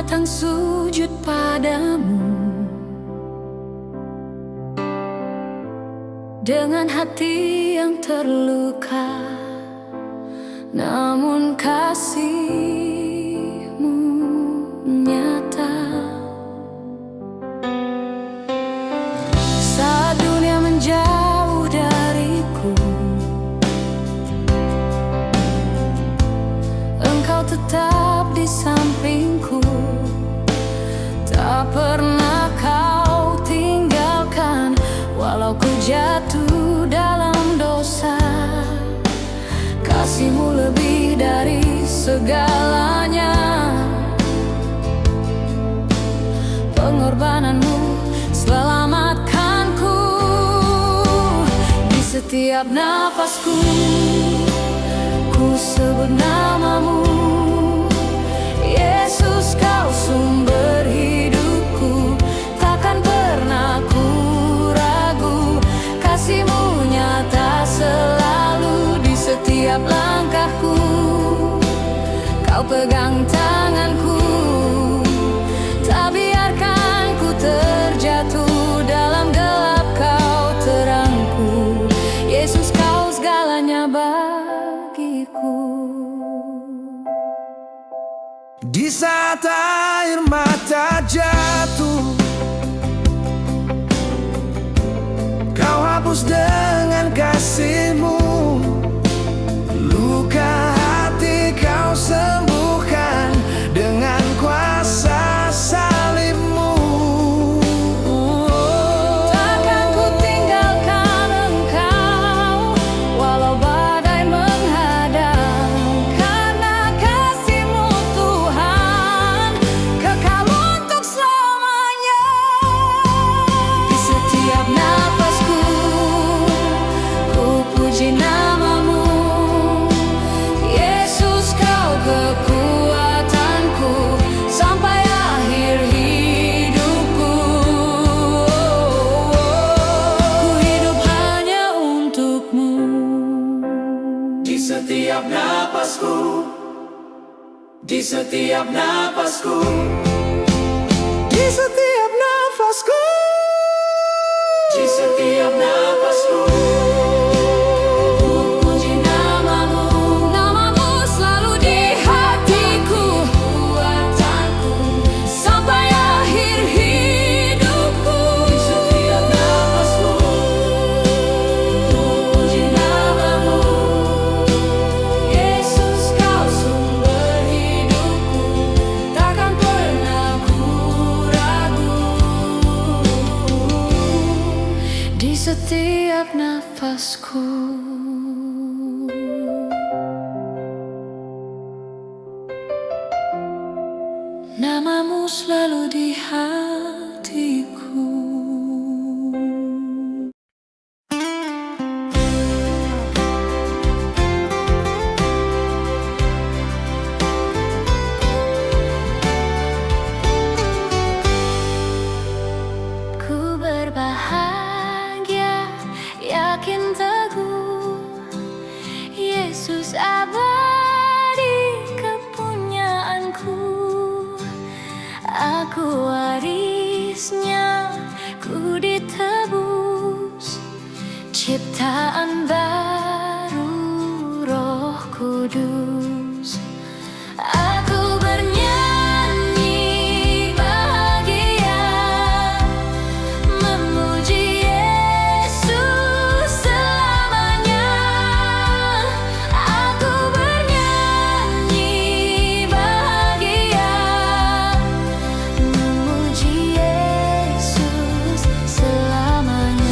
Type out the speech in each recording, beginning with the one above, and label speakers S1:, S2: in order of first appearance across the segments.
S1: datang sujud padamu dengan hati yang terluka, namun kasih-Mu nyata. Saat dunia menjauh dariku, Engkau tetap di sampingku. Tak pernah Kau tinggalkan, walau ku jatuh dalam dosa. Kasih-Mu lebih dari segalanya. Pengorbanan-Mu selamatkanku. Di setiap nafasku, ku sebut nama-Mu. Yesus, Kau sumber hidupku. Takkan pernah ku ragu, kasih-Mu nyata selalu. Di setiap langkahku, Kau pegang tanganku. Tak biarkan ku terjatuh dalam gelap, Kau terangku. Yesus, Kau segalanya bagiku.
S2: Di saat air mata jatuh, Kau hapus dengan kasih-Mu. Luka hati Kau sembuhkan dengan kuasa salib-Mu.
S1: Takkan ku tinggalkan Engkau, walau badai menghadang. Karena kasih-Mu Tuhan, kekal untuk selamanya. Di setiap nafasku, ku puji nama-Mu. Yesus, Kau kekuatanku sampai akhir hidupku. Ku hidup hanya untuk-Mu.
S2: Di setiap napasku, di setiap napasku, di setiap nafasku, di setiap napasku.
S1: Ku puji nama-Mu. Nama-Mu selalu di hatiku. Kekuatanku sampai akhir hidupku.
S2: Di setiap napasku,
S1: Ku puji nama-Mu. Yesus, Kau sumber hidupku. Takkan pernah ku ragu. Di setiap nafasku, nama-Mu selalu di hatiku. Ku berbahagia, yakin teguh, Yesus abadi kepunyaanku. Aku warisnya, ku ditebus, ciptaan baru Roh Kudus. Aku bernyanyi bahagia, memuji Yesus selamanya. Aku bernyanyi bahagia, memuji Yesus selamanya.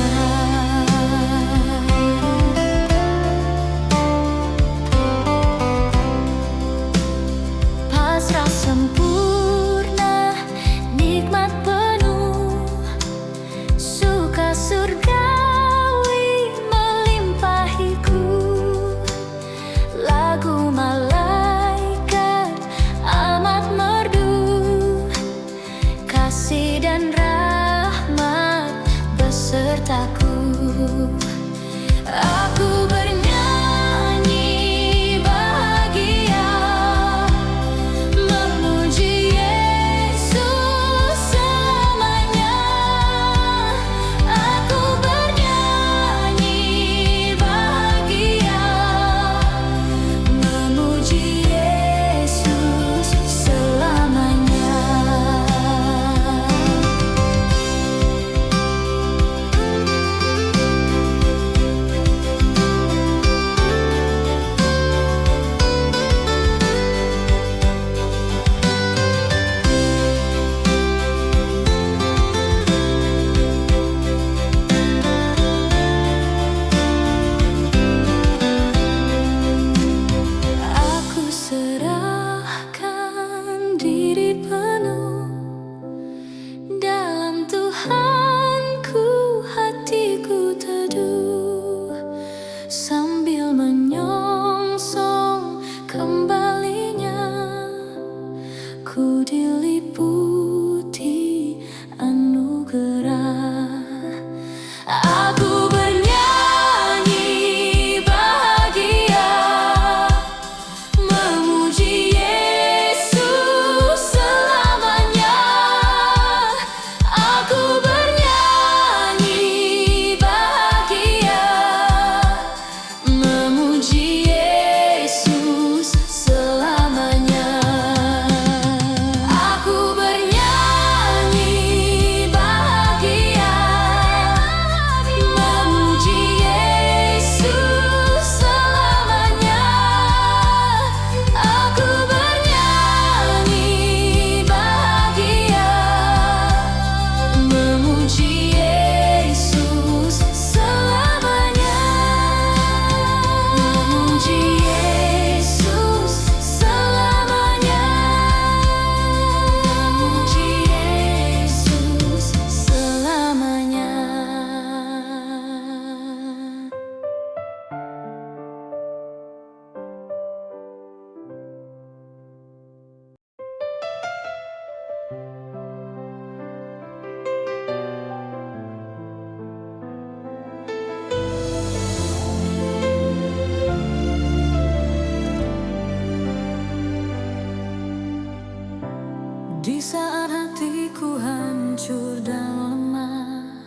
S1: Di saat hatiku hancur dan lemah,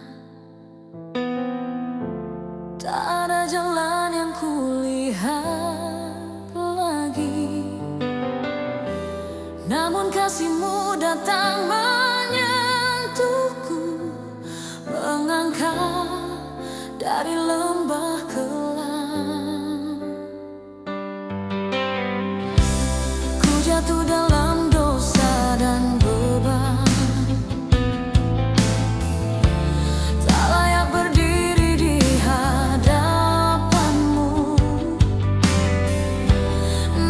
S1: tak ada jalan yang kulihat lagi. Namun kasih-Mu datang menyentuhku, mengangkat dari lembah kelam. Ku jatuh dalam dosa dan beban, tak layak berdiri di hadapan-Mu.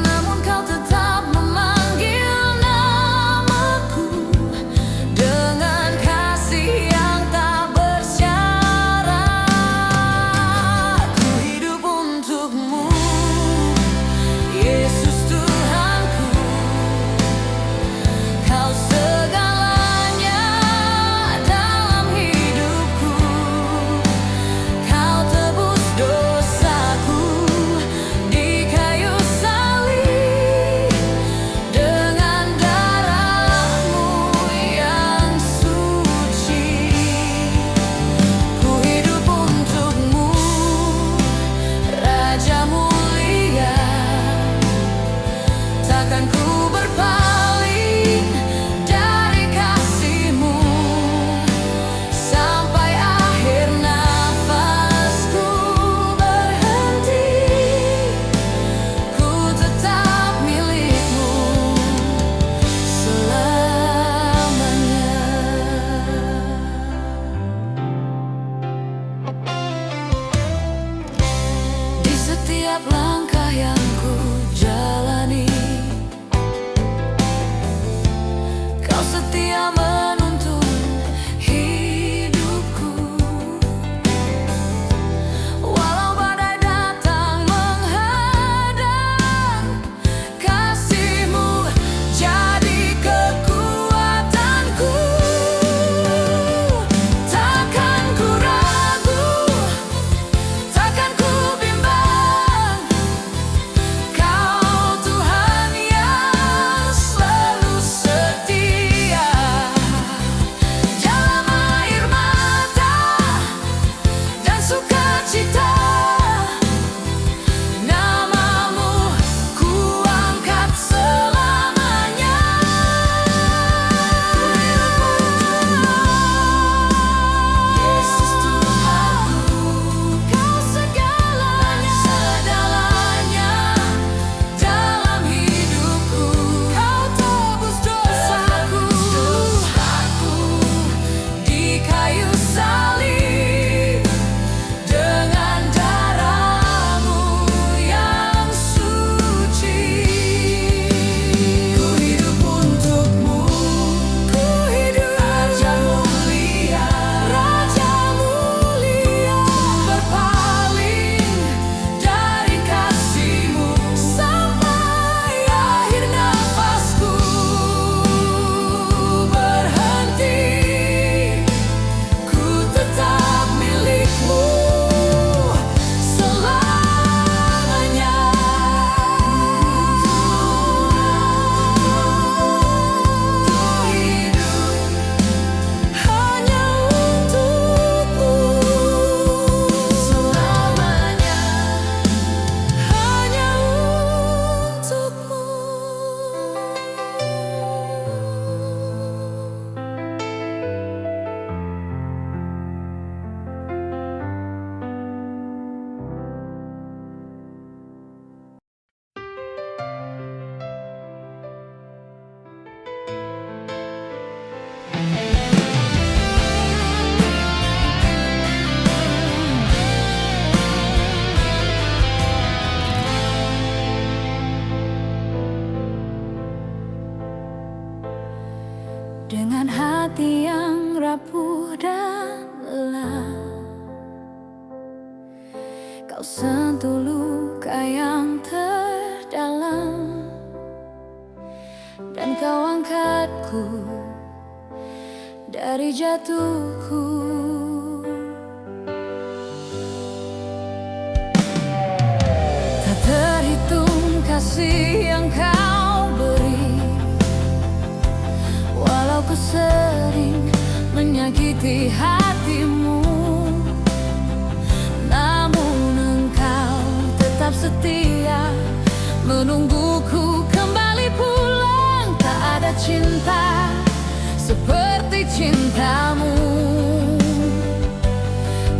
S1: Namun Kau tetap memanggil namaku dengan kasih yang tak bersyarat. Ku hidup untuk-Mu, Yesus Tuhanku. Kau segalanya dalam hidupku. Kau tebus dosaku di kayu salib dengan darah-Mu yang suci. Ku hidup untuk-Mu, Raja mulia. Takkan ku berpaling dari kasih-Mu sampai akhir nafasku berhenti. Ku tetap milik-Mu selamanya. Di setiap langkah yang ku jalani, Kau setia menuntun hidupku. Walau badai datang menghadang, kasih-Mu jadi kekuatanku. Takkan ku ragu, takkan ku bimbang. Kau Tuhan yang selalu setia. Dalam air mata dan sukacita, nama-Mu ku angkat selamanya. Yesus Tuhanku, Kau segalanya dalam hidupku. Kau tebus dosaku di kayu salib dengan darah-Mu yang suci. Ku hidup untuk-Mu, ku hidup Raja mulia, Raja mulia. Berpaling dari kasih-Mu sampai akhir nafasku berhenti. Ku tetap milik-Mu selamanya. Ku hidup hanya untuk-Mu selamanya, hanya untuk-Mu. Dengan hati yang rapuh dan lelah, Kau sentuh luka yang terdalam, dan Kau angkatku dari jatuhku. Tak terhitung kasih yang Kau beri, aku sering menyakiti hatimu, namun engkau tetap setia menungguku kembali pulang. Tak ada cinta seperti cintamu,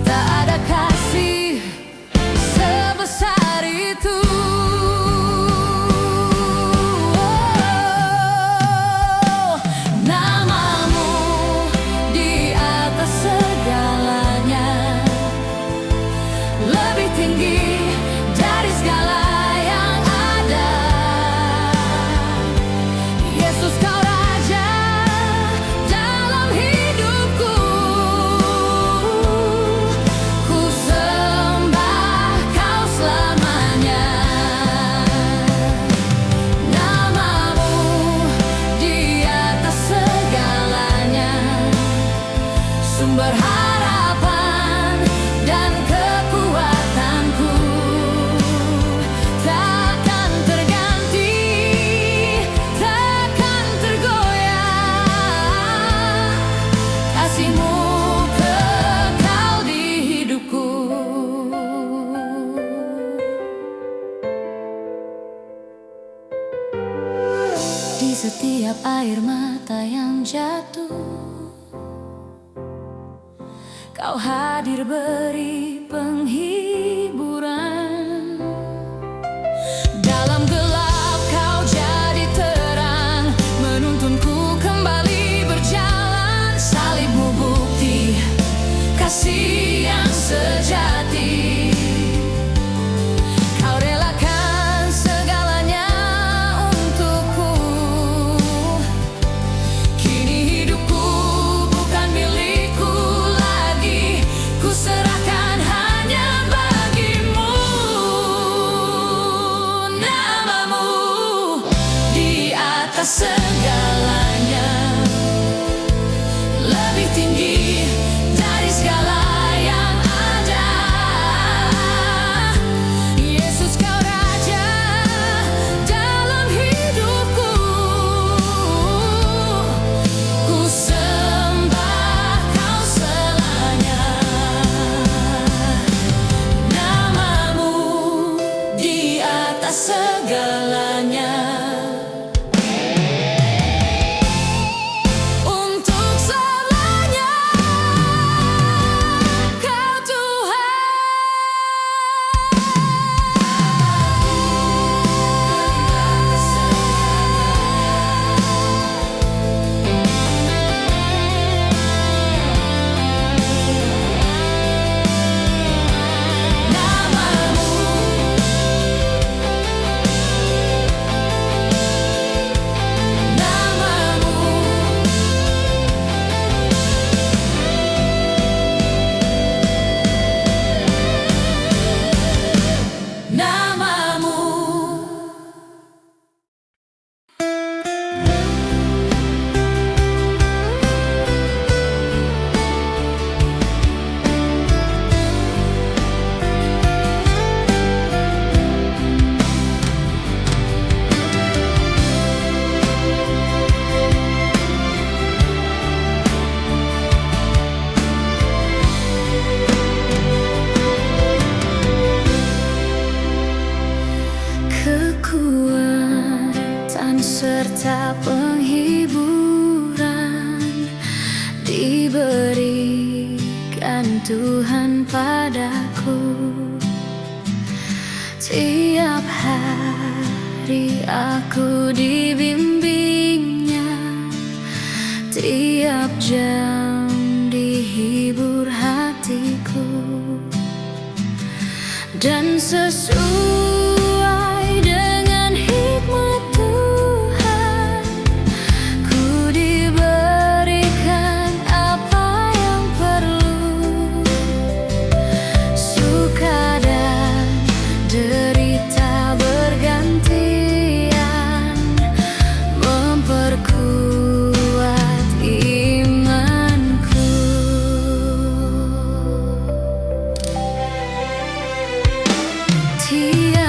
S1: tak ada kasih sebesar itu. Namamu di atas segalanya, lebih tinggi dari segala yang ada. Yesus, kau raja dalam hidupku, ku sembah kau selamanya. Namamu di atas segalanya, sumber harapan dan kekuatanku. Takkan terganti, takkan tergoyah, kasih-Mu kekal di hidupku. Di setiap air mata yang jatuh, Kau hadir beri penghiburan. Dalam gelap Kau jadi terang, menuntunku kembali berjalan. Salib-Mu bukti kasih yang sejati. Kau relakan segalanya untukku. Kini hidupku bukan milikku lagi, ku serahkan hanya bagi-Mu. Namamu di atas segalanya, lebih tinggi dari segala yang ada. Yesus, kau raja dalam hidupku, ku sembah kau selamanya. Namamu di atas segalanya, untuk selamanya Kau Tuhan. Kekuatan serta penghiburan diberikan Tuhan padaku. Tiap hari aku dibimbingnya, tiap jam dihibur hatiku. Dan sesuai dengan hikmat Tuhan, ku diberikan apa yang perlu. Suka dan derita bergantian, memperkuat imanku. Tiada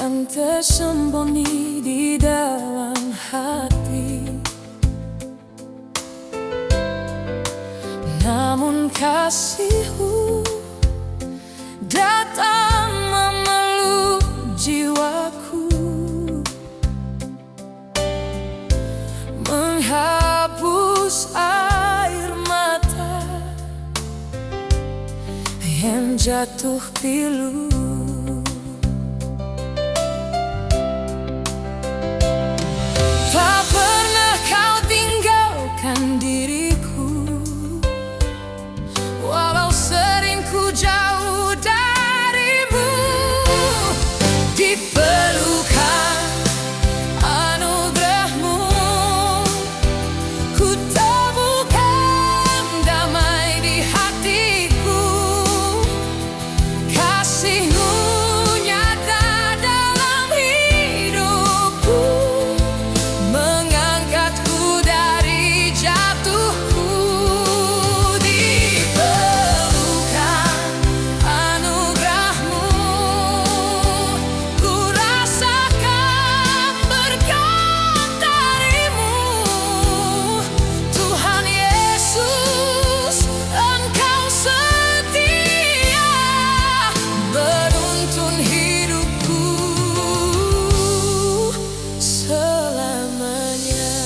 S1: yang tersembunyi di dalam hati. Namun kasih-Mu datang memeluk jiwaku, menghapus air mata yang jatuh pilu. Tak pernah Kau tinggalkan diriku, walau sering ku jauh dari-Mu. Di pelukan anugerah-Mu ku temukan damai di hatiku. Kasih-Mu nyata dalam hidupku, mengangkatku dari jatuhku. Di pelukan anugerah-Mu ku rasakan berkat dari-Mu. Tuhan Yesus, Engkau setia menuntun hidupku selamanya.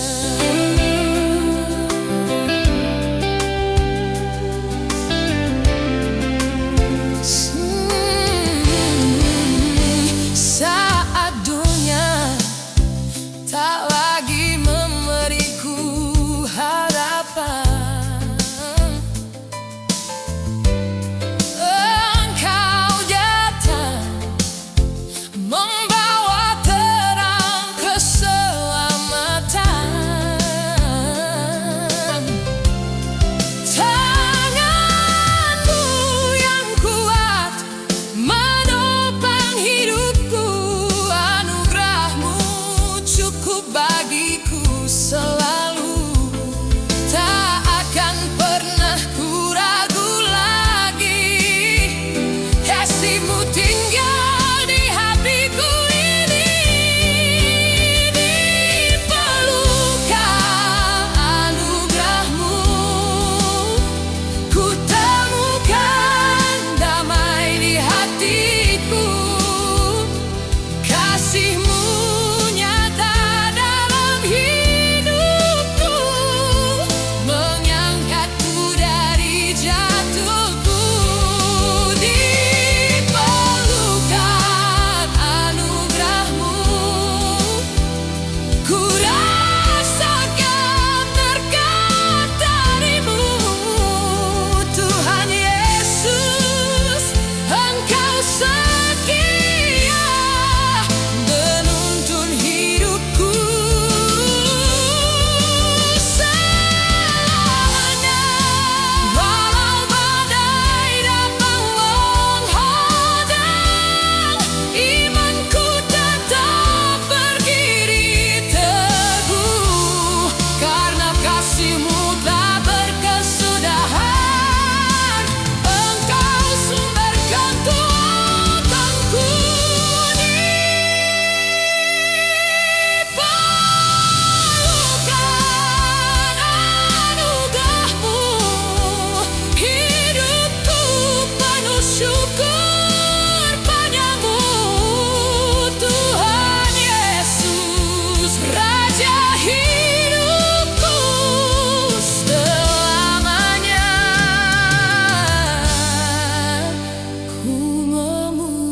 S1: Saat dunia tak lagi memberiku harapan, Engkau datang membawa terang keselamatan. Tangan-Mu yang kuat menopang hidupku. Anugerah-Mu cukup bagiku selalu. Tak akan pernah ku ragu lagi. Kasih-Mu tinggal di hatiku ini. Di pelukan anugerah-Mu ku temukan damai di hatiku. Kasih-Mu nyata dalam hidupku, mengangkatku dari jatuhku. Di pelukan anugerah-Mu ku rasakan berkat dari-Mu. Tuhan Yesus, Engkau setia menuntun hidupku selamanya. Walau badai datang menghadang, imanku tetap berdiri teguh. Karena kasih-Mu tak berkesudahan, Engkau sumber kekuatanku. Di pelukan anugerah-Mu hidupku penuh syukur padamu. Tuhan Yesus, Raja hidupku selamanya. Ku memuji-Mu.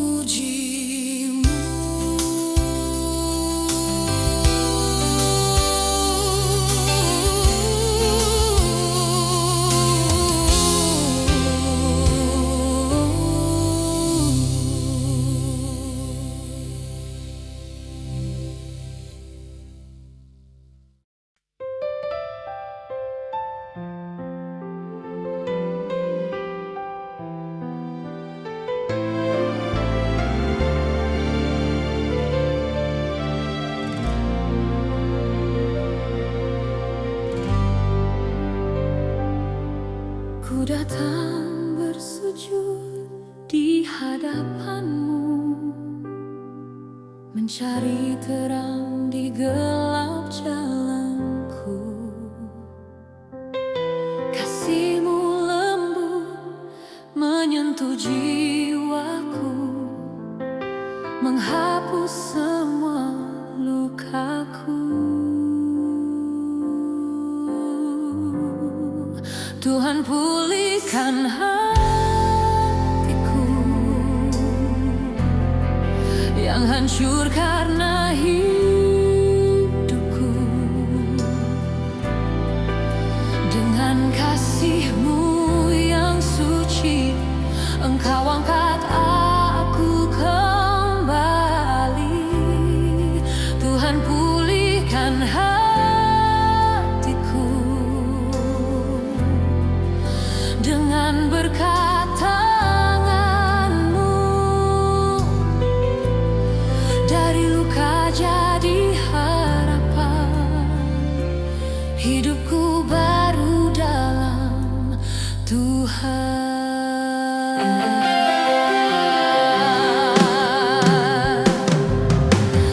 S1: Ku datang bersujud di hadapan-Mu, mencari terang di gelap jalanku. Kasih-Mu lembut menyentuh jiwaku, menghapus semua lukaku. Tuhan, pulihkan hatiku yang hancur karena hidupku. Dengan kasih-Mu yang suci, Engkau angkat aku kembali. Tuhan, pulihkan hatiku dengan berkat tangan-Mu. Dari luka jadi harapan, hidupku baru dalam Tuhan.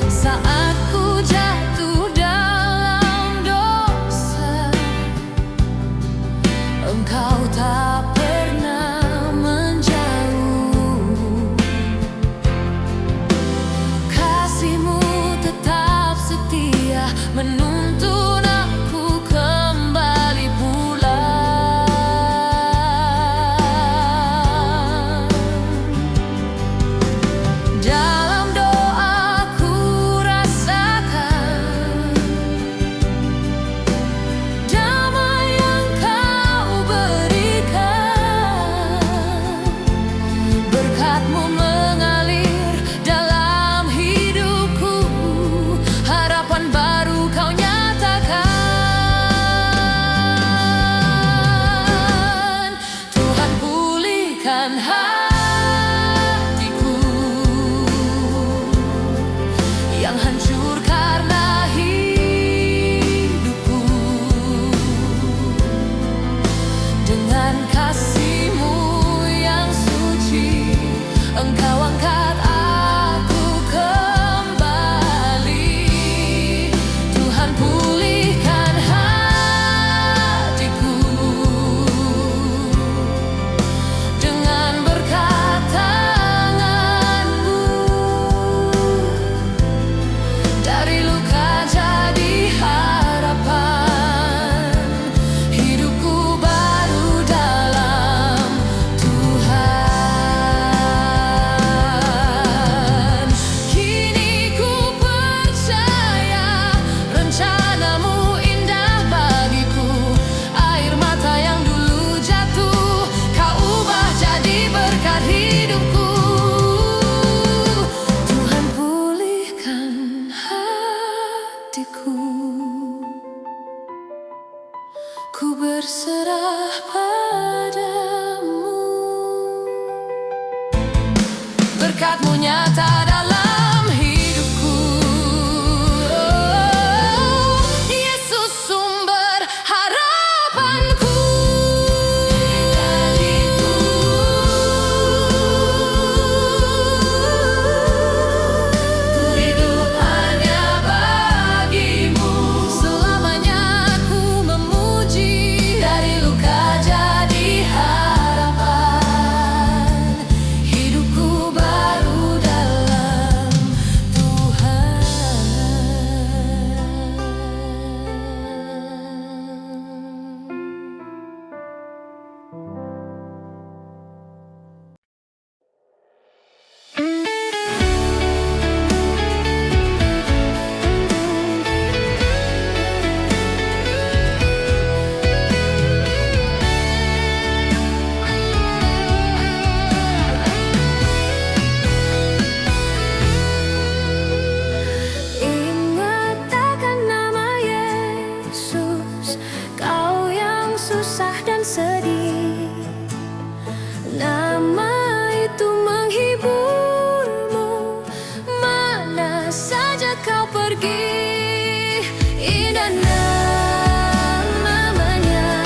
S1: Saat ku jatuh dalam dosa, Engkau tak pernah menjauh. Kasih-Mu tetap setia, menuntun aku kembali pulang. Dalam doaku rasakan damai yang Kau berikan. Berkat-Mu mengalir dalam hidupku, harapan baru Kau nyatakan. Tuhan, pulihkan hatiku yang hancur karena hidupku. Dengan kasih-Mu yang suci, Engkau angkat aku kembali. Tuhan, pulihkan hatiku dengan berkat tangan-Mu. Dari luka jadi harapan, hidupku baru dalam Tuhan. Kini ku percaya rencana-Mu indah bagiku. Air mata yang dulu jatuh, Kau ubah jadi berkat hidupku. Tuhan, pulihkan hatiku, ku berserah padamu. Berkat-Mu nyata dalam hidupku. Yesus, sumber harapanku. Ku hidup hanya bagi-Mu. Selamanya ku memuji. Dari luka jadi harapan, hidupku baru dalam Tuhan. Ingat akan nama Yesus, Kau yang susah dan sedih. Nama itu menghiburmu, mana saja kau pergi. Indah namanya,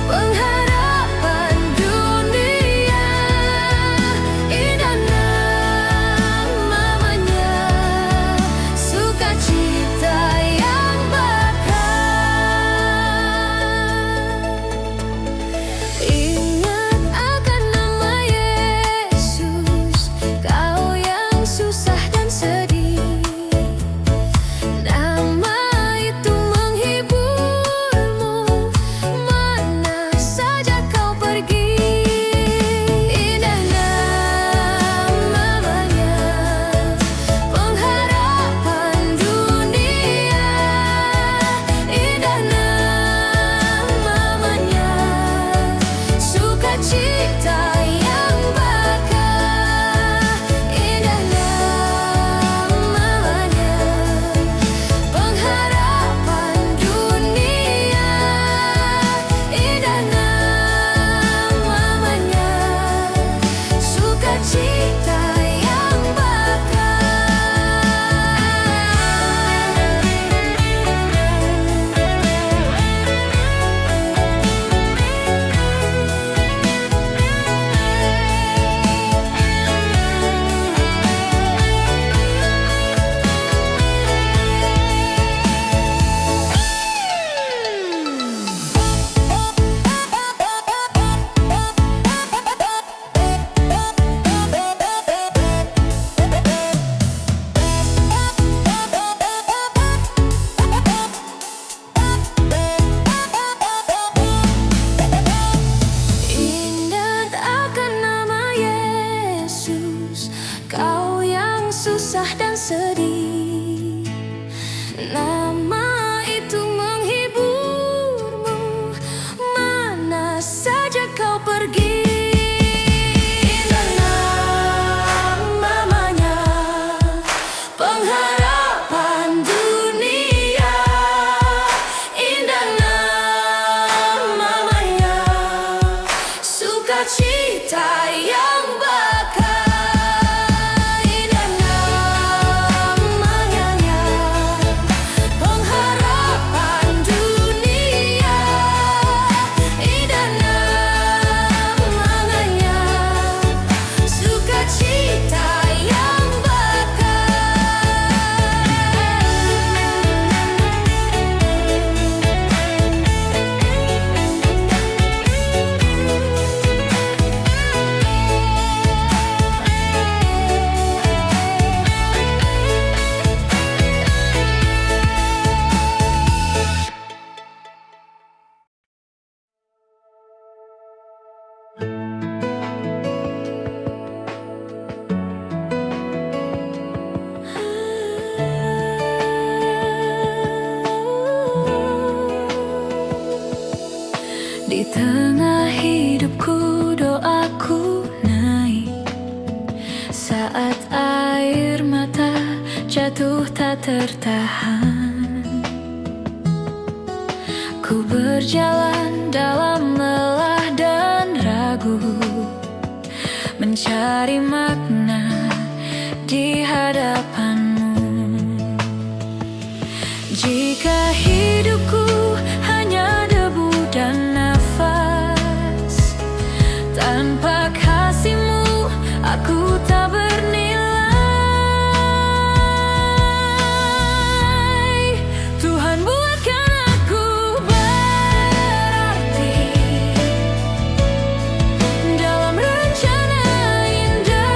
S1: pengharapan dunia. Indah namanya, dan sedih. Nama itu menghiburmu, mana saja kau pergi. Indah namanya, pengharapan dunia. Indah namanya, sukacita yang bakal. Indah namanya, pengharapan dunia. Indah namanya, sukacita yang di tengah hidupku, doaku naik saat air mata jatuh tak tertahan. Ku berjalan dalam lelah dan ragu, mencari makna di hadapanmu. Jika hidupku hanya debu dan nafas, tanpa kasih-Mu aku tak bernilai. Tuhan, buatkan aku berarti dalam rencana indah-Mu.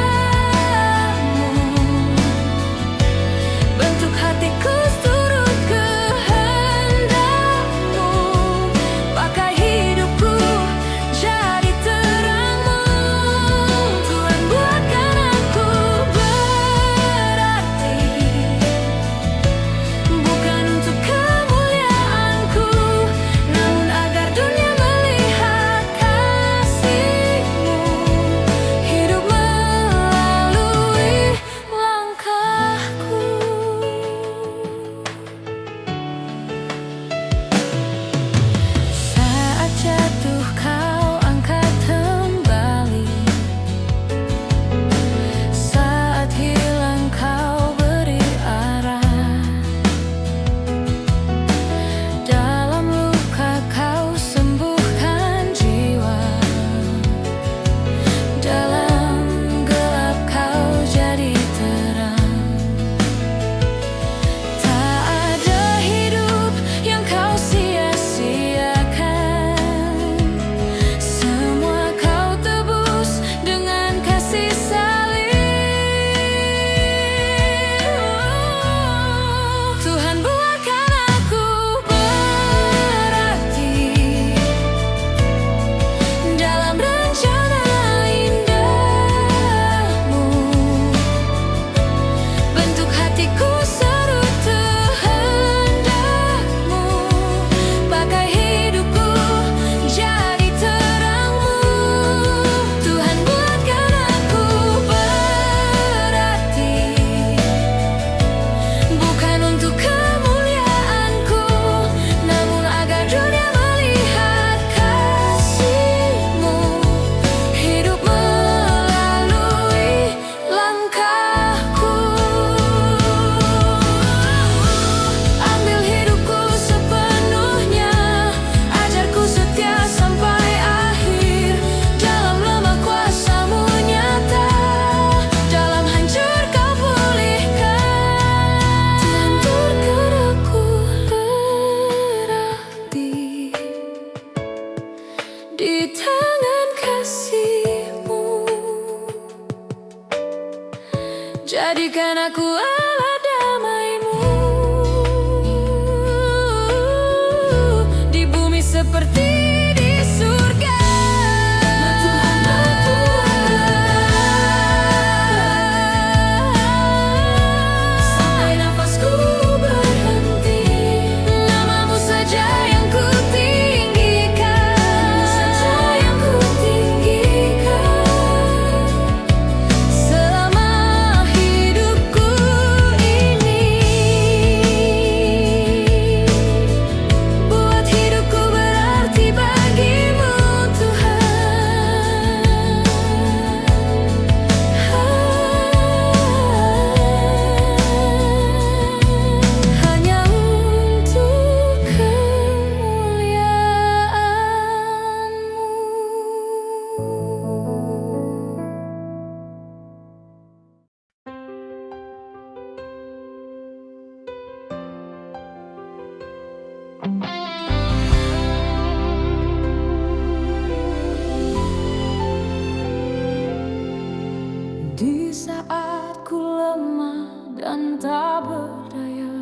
S1: dan tak berdaya.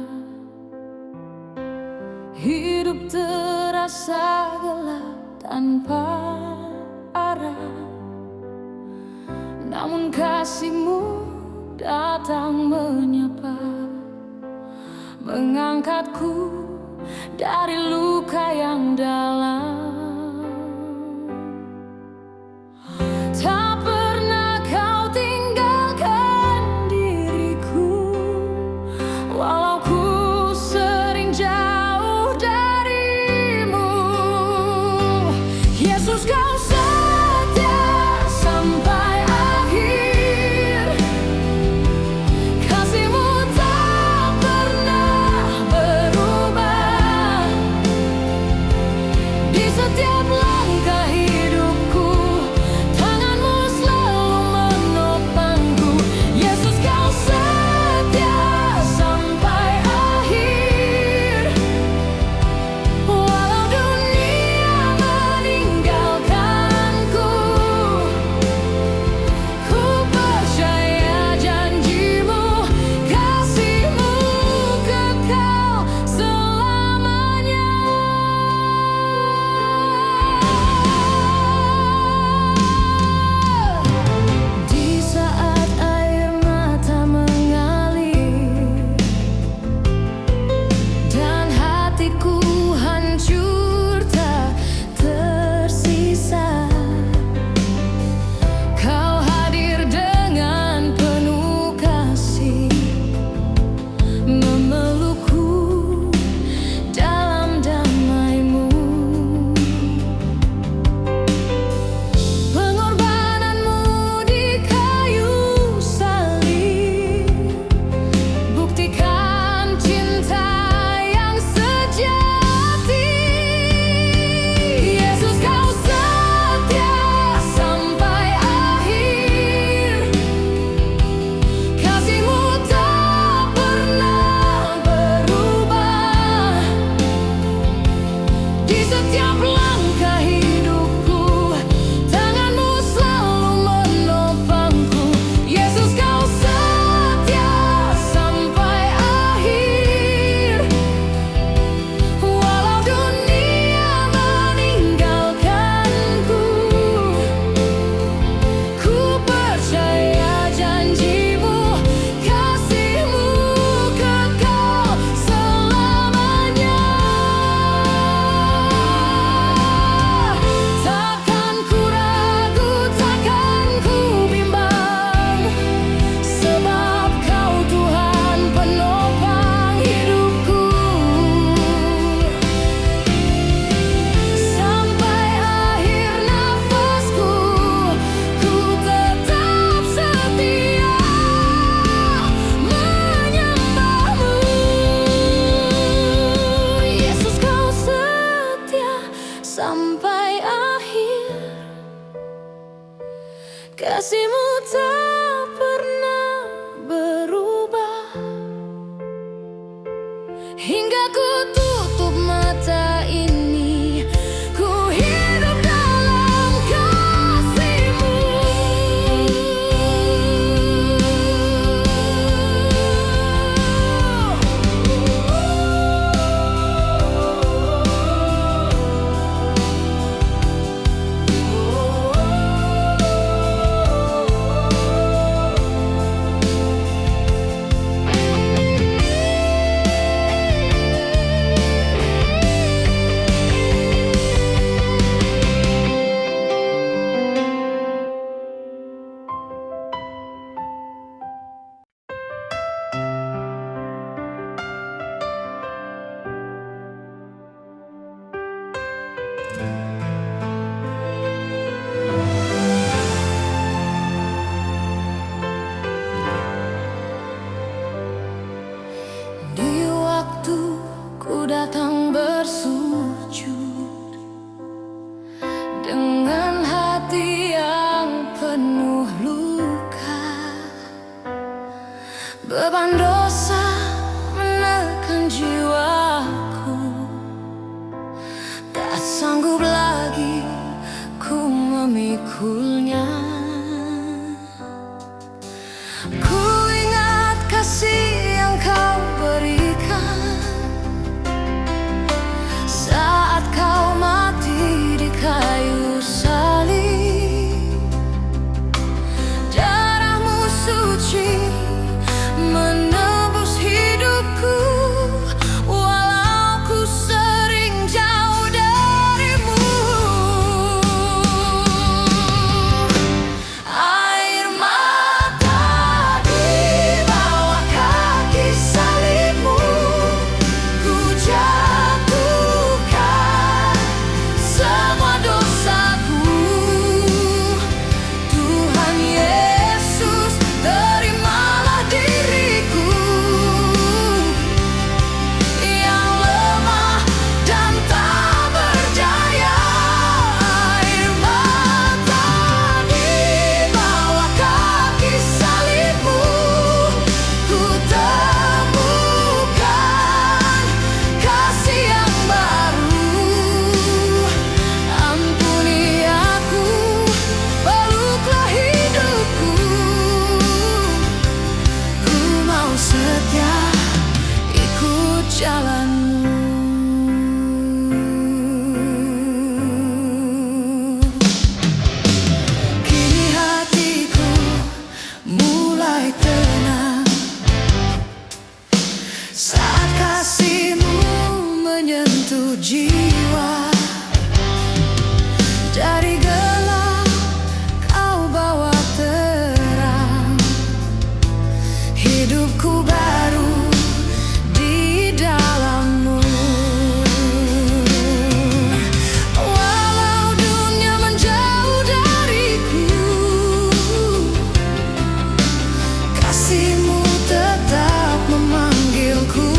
S1: Hidup terasa gelap tanpa arah, namun kasih-Mu datang menyapa, mengangkatku dari luka yang dalam. Tak pernah Kau tinggalkan diriku, walau ku sering jauh darimu. Yesus, Kau setia sampai akhir. Kasih-Mu tak pernah berubah. Di setiap langkah hidupku, tangan-Mu selalu menopangku. Yesus, Kau setia sampai akhir. Walau dunia meninggalkanku, ku percaya janji-Mu, kasih-Mu kekal selamanya. Di saat air mata mengalir dan hatiku hancur tak tersisa, Kau hadir dengan penuh kasih, memelukku dalam damai-Mu. Pengorbanan-Mu di kayu salib buktikan cinta yang sejati. Yesus, Kau setia sampai akhir. Kasih-Mu tak pernah berubah. Di setiap langkah hidupku, tangan-Mu selalu menopangku. Yesus, Kau setia sampai akhir. Walau dunia meninggalkanku, ku percaya janji-Mu, kasih-Mu kekal selamanya. Takkan ku ragu, takkan ku bimbang, sebab Kau Tuhan penopang hidupku. Sampai akhir nafasku, ku tetap setia menyembah-Mu. Yesus, Kau setia sampai akhir. Kasih-Mu tak pernah berubah. Hingga ku tutup mata ini, ku hidup dalam kasih-Mu. jalanmu. Kini hatiku mulai tenang saat kasih-Mu menyentuh jiwa. Dari gelap Kau bawa terang, hidupku baru di dalam-Mu. Walau dunia menjauh dariku, kasih-Mu tetap memanggilku.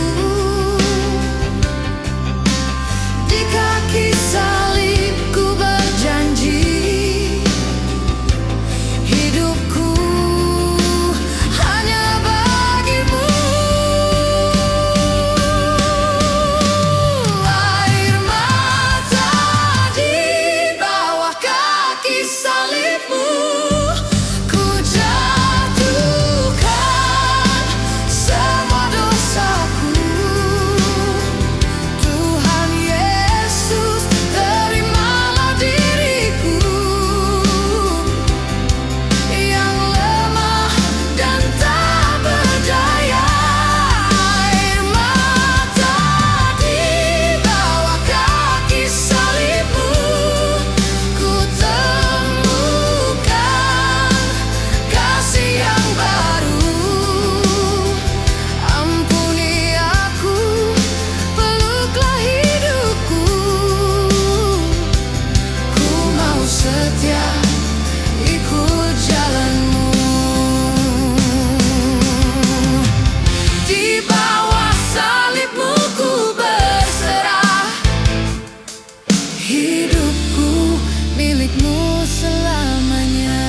S1: Di kaki salibku berjanji, hidupku hanya bagi-Mu. Air mata di bawah kaki salib-Mu, ku jatuhkan semua dosaku. Tuhan Yesus, terimalah diriku yang lemah dan tak berdaya. Air mata di bawah kaki salib-Mu, ku temukan kasih yang baru. Ampuni aku, peluklah hidupku. Ku mau setia ikut jalan-Mu. Di bawah salib-Mu ku berserah, hidupku milik-Mu selamanya.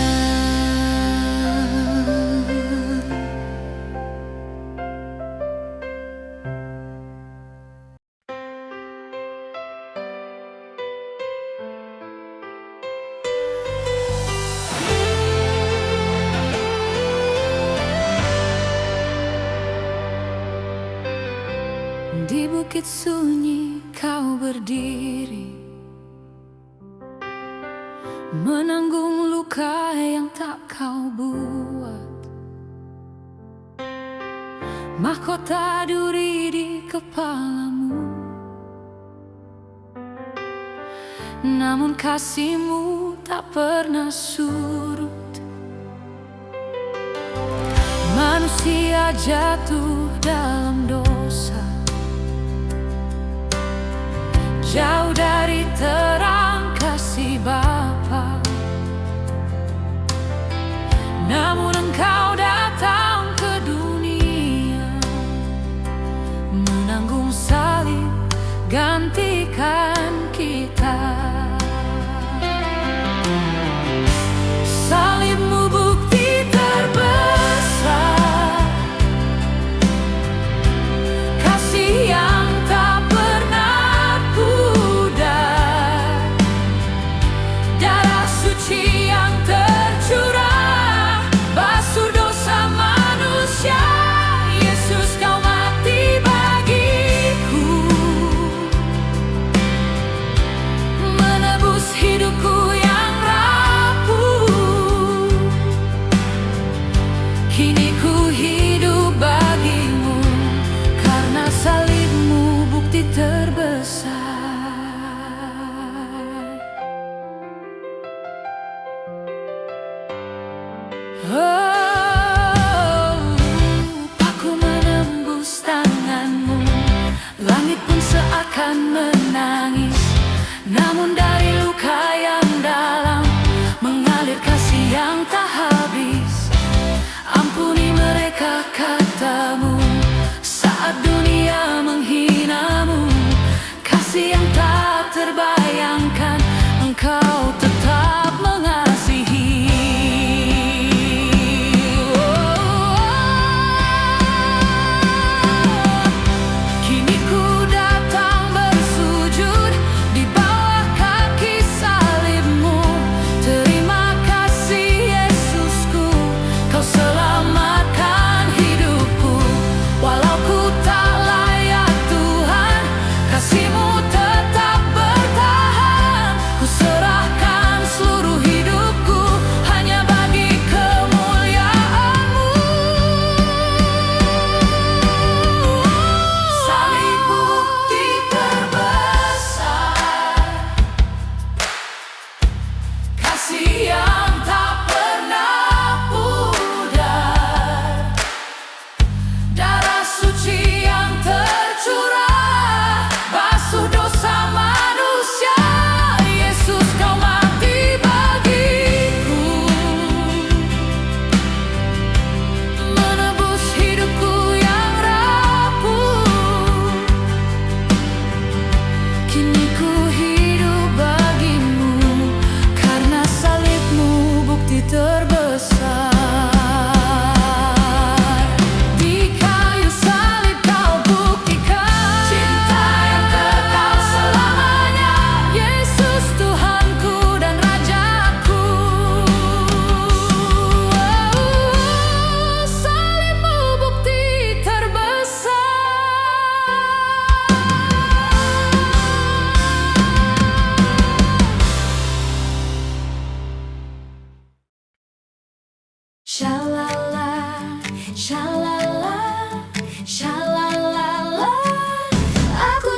S1: Di bukit sunyi Kau berdiri, menanggung luka yang tak Kau buat. Mahkota duri di kepala-Mu, namun kasih-Mu tak pernah surut. Manusia jatuh dalam dosa, jauh dari terang kasih Bapa. Namun Engkau datang ke dunia, menanggung salib gantikan kita. Salib-Mu bukti terbesar, kasih yang tak pernah pudar. Darah suci yang tercurah, basuh dosa manusia. Yesus, Kau mati bagiku, menebus hidupku yang rapuh. Kini ku hidup bagi-Mu, karena salib-Mu bukti terbesar. Oh, paku menembus tangan-Mu, langit pun seakan menangis. Namun dari luka yang dalam mengalir kasih yang tak habis. Ampuni mereka, kata-Mu, saat dunia menghina-Mu. Kasih yang tak terbayangkan, Engkau tetap mengasihi. Kini ku datang bersuara,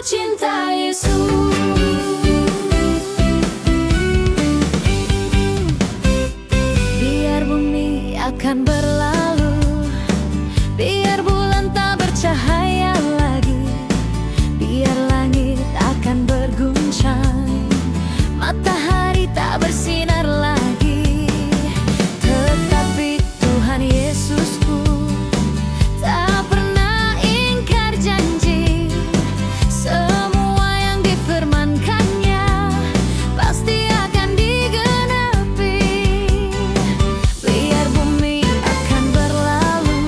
S1: cinta Yesus. Biar bumi akan berlalu, biar bulan tak bercahaya lagi, biar langit akan berguncang, matahari tak bersinar lagi, tetapi Tuhan Yesusku tak pernah ingkar janji. Semua yang difirmankannya pasti akan digenapi. Biar bumi akan berlalu,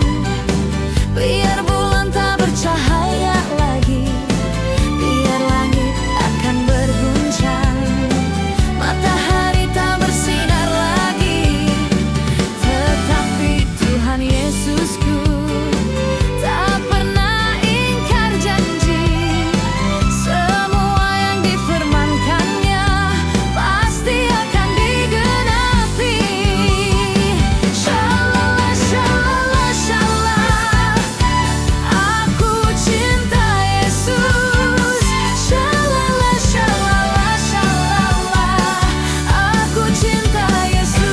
S1: biar bulan tak bercahaya lagi, biar langit akan berguncang, matahari tak bersinar lagi, tetapi Tuhan Yesusku tak pernah ingkar janji. Semua yang difirmankannya pasti akan digenapi. Shalala, shalala, shalala, aku cinta Yesus. Shalala, shalala, shalala, aku cinta Yesus.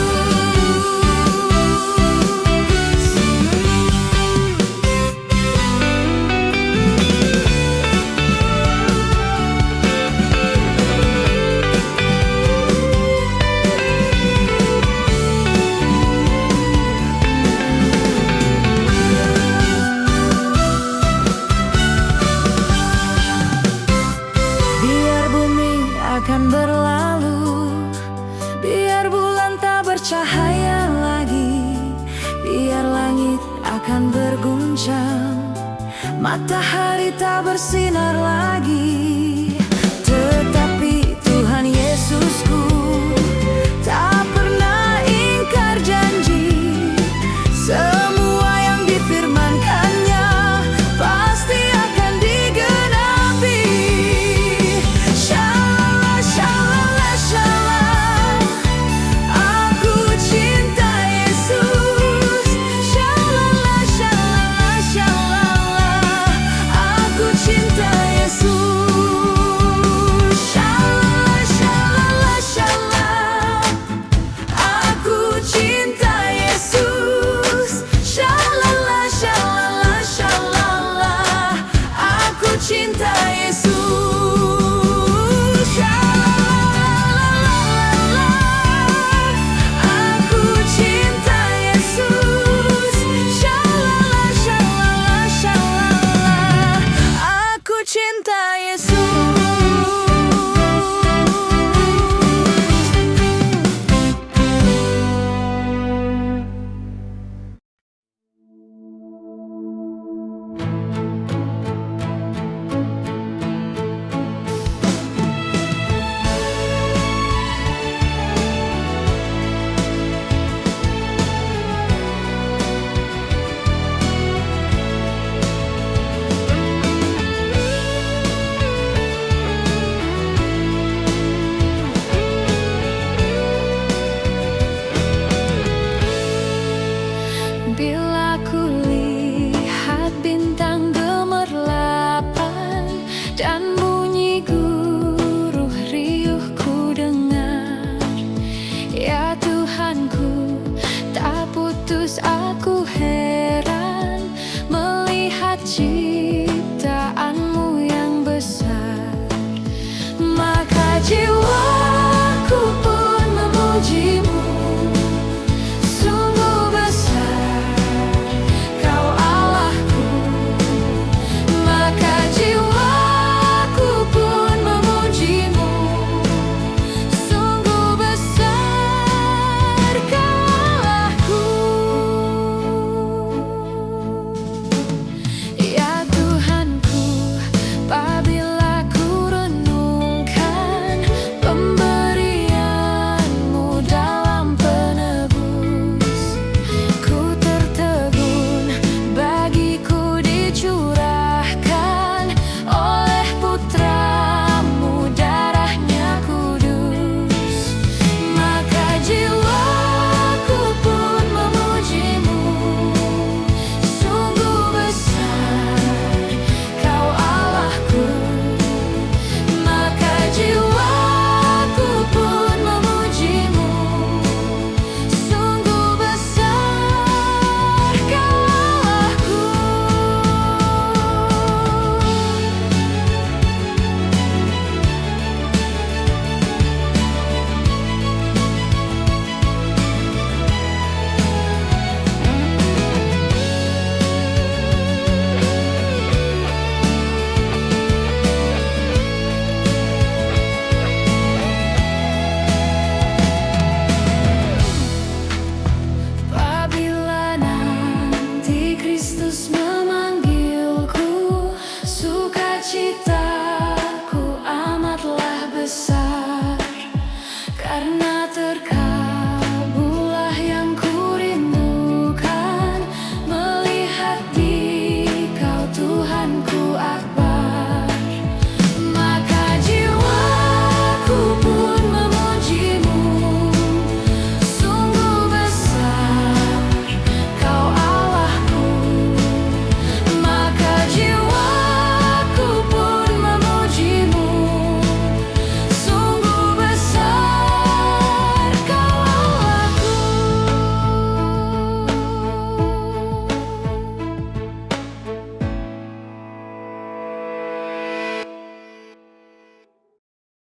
S1: Biar bumi akan berlalu, biar bulan tak bercahaya lagi, biar langit akan berguncang, matahari tak bersinar lagi, tetapi Tuhan Yesusku tak pernah ingkar janji. Semua yang difirmankannya pasti akan digenapi. Shalala, shalala, shalala, aku cinta Yesus. Shalala, shalala, shalala, aku cinta Yesus. Shalala, shalala, shalala, aku cinta Yesus. Shalala, shalala, shalala, aku cinta Yesus. Shalala, aku cinta Yesus. Shalala, shalala, shalala, aku cinta Yesus.